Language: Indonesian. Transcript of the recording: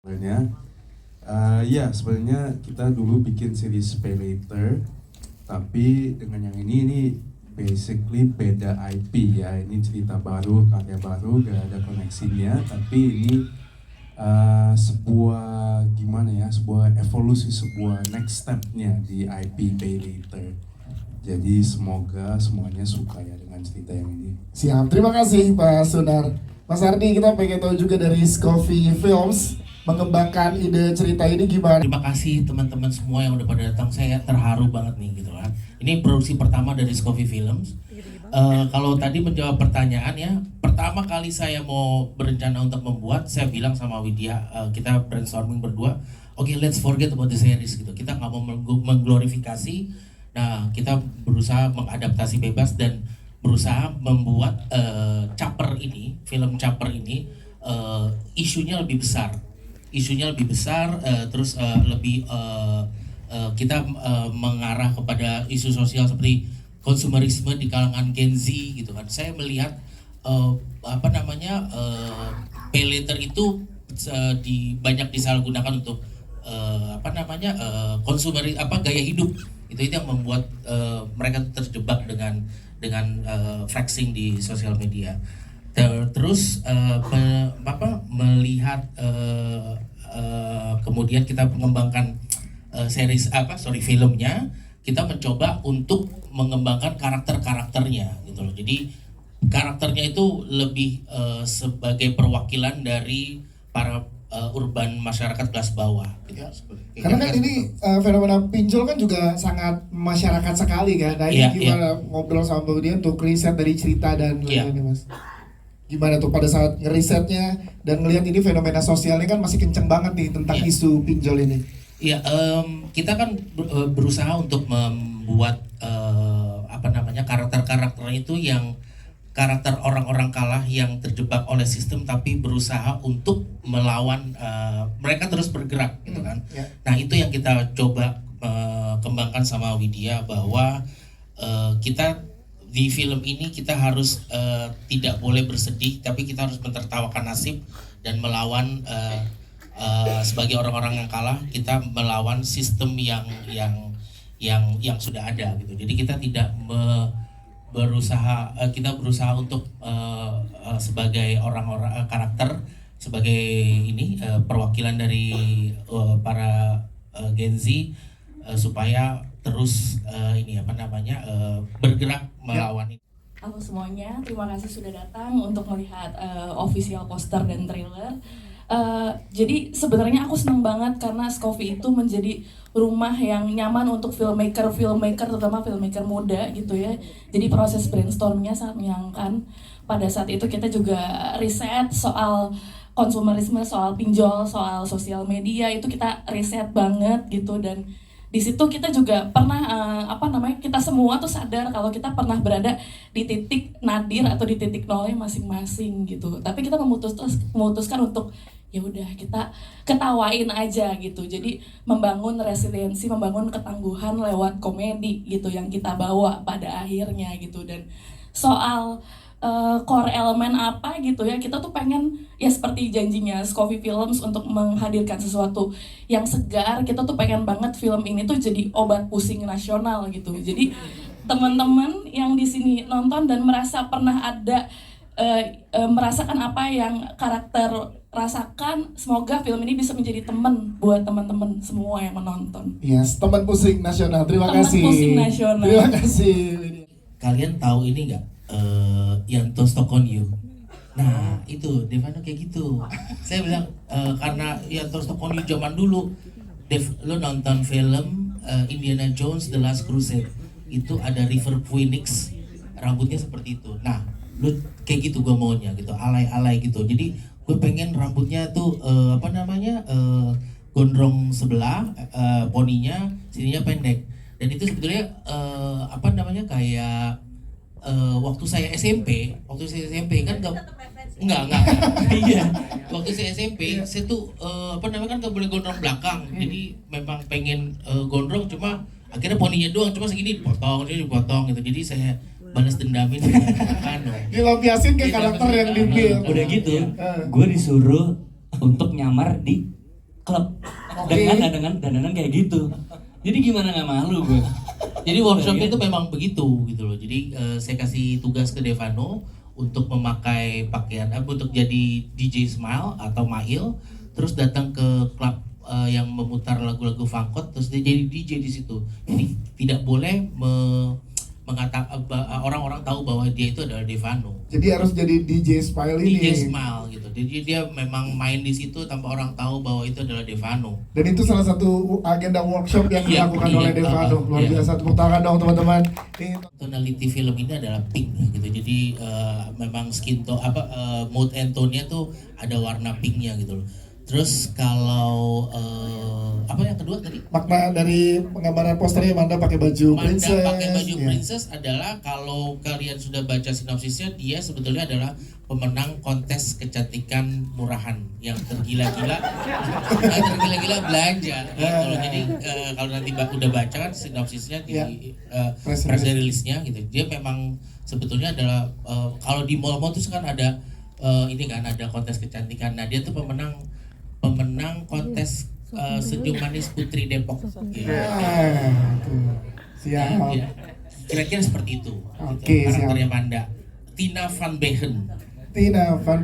Sebenarnya, ya sebenarnya kita dulu bikin series Pay Later, tapi dengan yang ini basically beda IP ya. Ini cerita baru, karya baru, gak ada koneksinya, tapi ini sebuah gimana ya, sebuah evolusi, sebuah next stepnya di IP Pay Later. Jadi semoga semuanya suka ya dengan cerita yang ini. Siap, terima kasih Pak Sunar. Mas Ardi, kita pengen tahu juga dari Scoffy Films mengembangkan ide cerita ini gimana? Terima kasih teman-teman semua yang udah pada datang. Saya terharu banget nih gitu kan. Ini produksi pertama dari Scoffy Films. Kalau tadi menjawab pertanyaan ya, pertama kali saya mau berencana untuk membuat, saya bilang sama Widya, kita brainstorming berdua, oke, let's forget about the series gitu. Kita nggak mau mengglorifikasi. Nah, kita berusaha mengadaptasi bebas dan berusaha membuat film Caper ini isunya lebih besar. Terus kita mengarah kepada isu sosial seperti konsumerisme di kalangan Gen Z gitu kan. Saya melihat pay later itu banyak disalahgunakan untuk gaya hidup. Itu yang membuat mereka terjebak dengan flexing di sosial media. Terus melihat kemudian kita mengembangkan filmnya, kita mencoba untuk mengembangkan karakternya gitu loh. Jadi karakternya itu lebih sebagai perwakilan dari para urban masyarakat kelas bawah gitu. Ya. Karena kan ini fenomena pinjol kan juga sangat masyarakat sekali kan. Nah ini gimana ngobrol sama Mbak Widya untuk riset dari cerita dan lain-lain Mas? Gimana tuh pada saat ngerisetnya dan ngelihat ini fenomena sosialnya kan masih kenceng banget nih tentang isu pinjol ini. Iya, kita kan berusaha untuk membuat karakter-karakter itu yang karakter orang-orang kalah yang terjebak oleh sistem tapi berusaha untuk melawan, mereka terus bergerak gitu kan. Nah itu yang kita coba kembangkan sama Widya, bahwa kita di film ini kita harus tidak boleh bersedih, tapi kita harus mentertawakan nasib dan melawan sebagai orang-orang yang kalah, kita melawan sistem yang sudah ada gitu. Jadi kita tidak kita berusaha untuk sebagai orang-orang karakter, sebagai perwakilan dari para Gen Z, supaya terus bergerak melawan itu. Halo semuanya, terima kasih sudah datang untuk melihat official poster dan trailer. Jadi sebenarnya aku senang banget karena Scoffy itu menjadi rumah yang nyaman untuk filmmaker terutama filmmaker muda gitu ya. Jadi proses brainstormingnya sangat menyenangkan. Pada saat itu kita juga riset soal konsumerisme, soal pinjol, soal sosial media, itu kita riset banget gitu. Dan di situ kita juga pernah kita semua tuh sadar kalau kita pernah berada di titik nadir atau di titik nolnya masing-masing gitu. Tapi kita memutuskan untuk ya udah kita ketawain aja gitu. Jadi membangun resiliensi, membangun ketangguhan lewat komedi gitu yang kita bawa pada akhirnya gitu. Dan soal core elemen apa gitu ya, kita tuh pengen ya seperti janjinya Scoffy Films untuk menghadirkan sesuatu yang segar. Kita tuh pengen banget film ini tuh jadi obat pusing nasional gitu. Jadi teman-teman yang di sini nonton dan merasa pernah ada merasakan apa yang karakter rasakan, semoga film ini bisa menjadi teman buat teman-teman semua yang menonton. Yes, teman pusing nasional. Terima kasih. Teman pusing nasional. Terima kasih. Kalian tahu ini nggak? Yang Talk on You. Nah itu Devano kayak gitu. Saya bilang karena yang Talk on You zaman dulu, lo nonton film Indiana Jones The Last Crusade, itu ada River Phoenix, rambutnya seperti itu. Nah lo kayak gitu gue maunya gitu, alay-alay gitu. Jadi gue pengen rambutnya tuh gondrong sebelah, poninya sininya pendek. Dan itu sebetulnya kayak waktu saya SMP kan enggak iya, waktu saya SMP saya tuh kan nggak boleh gondrong belakang. Jadi memang pengen gondrong, cuma akhirnya poninya doang cuma segini dipotong gitu. Jadi saya balas dendamin dilampiasin ke karakter yang dipilih. Udah gitu gue disuruh untuk nyamar di klub Oke. dengan dandanan kayak gitu. Jadi gimana nggak malu gue? Jadi workshop itu memang begitu gitu loh. Jadi saya kasih tugas ke Devano untuk memakai pakaian untuk jadi DJ Smile atau Mail, terus datang ke klub yang memutar lagu-lagu fangkot, terus dia jadi DJ di situ. Jadi tidak boleh orang-orang tahu bahwa dia itu adalah Devano. Jadi harus jadi DJ Smile ini. DJ Smile gitu. Jadi dia memang main di situ tanpa orang tahu bahwa itu adalah Devano. Dan itu salah satu agenda workshop yang Iya, dilakukan iya, oleh Devano. Luar iya. biasa, tepuk tangan dong teman-teman. Ini Tonality film ini adalah pink gitu. Jadi memang skin tone mood and tone-nya tuh ada warna pinknya gitu loh. Terus kalau apa yang kedua tadi? makna dari penggambaran posternya Manda pakai baju Manda princess. pakai baju ya. princess adalah kalau kalian sudah baca sinopsisnya, dia sebetulnya adalah pemenang kontes kecantikan murahan yang tergila-gila belanja gitu loh. Jadi kalau nanti udah baca kan sinopsisnya di Ya. Press press release-nya gitu. Dia memang sebetulnya adalah kalau di mall-mall tuh kan ada ini kan ada kontes kecantikan. Nah, dia tuh pemenang kontes senyum manis Putri Depok. Gitu. Siap. Ya, kira-kira seperti itu. Oke, gitu. siap. Karakternya Manda. Tina Van Begen. Tina Van